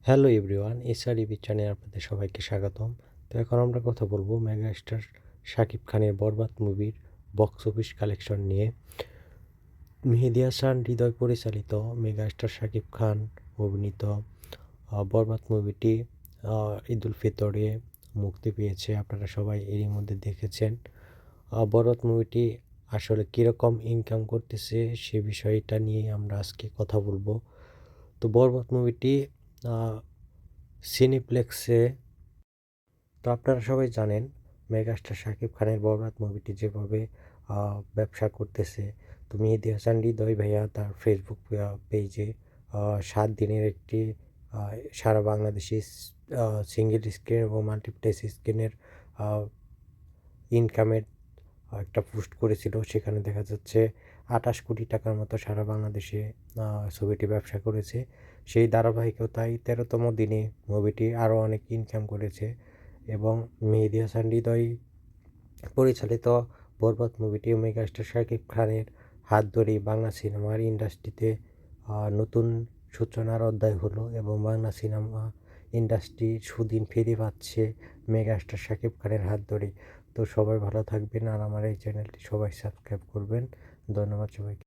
Hello everyone, এসআরইবি চ্যানেলে আপনাদের সবাইকে স্বাগতম। তো এখন আমরা কথা বলবো মেগাস্টার শাকিব খানের বরবাদ মুভির বক্স অফিস কালেকশন নিয়ে। মেহেদী হাসান হৃদয় পরিচালিত মেগাস্টার শাকিব খান অভিনীত বরবাদ মুভিটি ঈদুল ফিতরে মুক্তি পেয়েছে। আপনারা সবাই এরই মধ্যে দেখেছেন। বরবাদ মুভিটি আসলে কীরকম ইনকাম করতেছে সে বিষয়টা নিয়ে আমরা আজকে কথা বলবো। তো বরবাদ মুভিটি সিনেপ্লেক্সে, তো আপনারা সবাই জানেন মেগাস্টার শাকিব খানের বরবাদ মুভিটি যেভাবে ব্যবসা করতেছে। তো মেহেদী হাসান হৃদয় ভাইয়া তার ফেসবুক পেজে 7 দিনের একটি সারা বাংলাদেশি সিঙ্গেল স্ক্রিন এবং মাল্টিপ্লেক্স স্ক্রিনের ইনকামের একটা পোস্ট করেছিল। সেখানে দেখা যাচ্ছে 28 কোটি টাকার মতো সারা বাংলাদেশে ছবিটি ব্যবসা করেছে। সেই ধারাবাহিকতায় 13তম দিনে মুভিটি আরও অনেক ইনকাম করেছে এবং মেহেদী হাসান হৃদয় পরিচালিত বরবাদ মুভিটি মেগাস্টার শাকিব খানের হাত ধরেই বাংলা সিনেমার ইন্ডাস্ট্রিতে নতুন সূচনার অধ্যায় হলো এবং বাংলা সিনেমা ইন্ডাস্ট্রি সুদিন ফিরে পাচ্ছে মেগাস্টার শাকিব খানের হাত ধরেই। তো সবাই ভালো থাকবেন আর আমার এই চ্যানেলটি সবাই সাবস্ক্রাইব করবেন। ধন্যবাদ সবাইকে।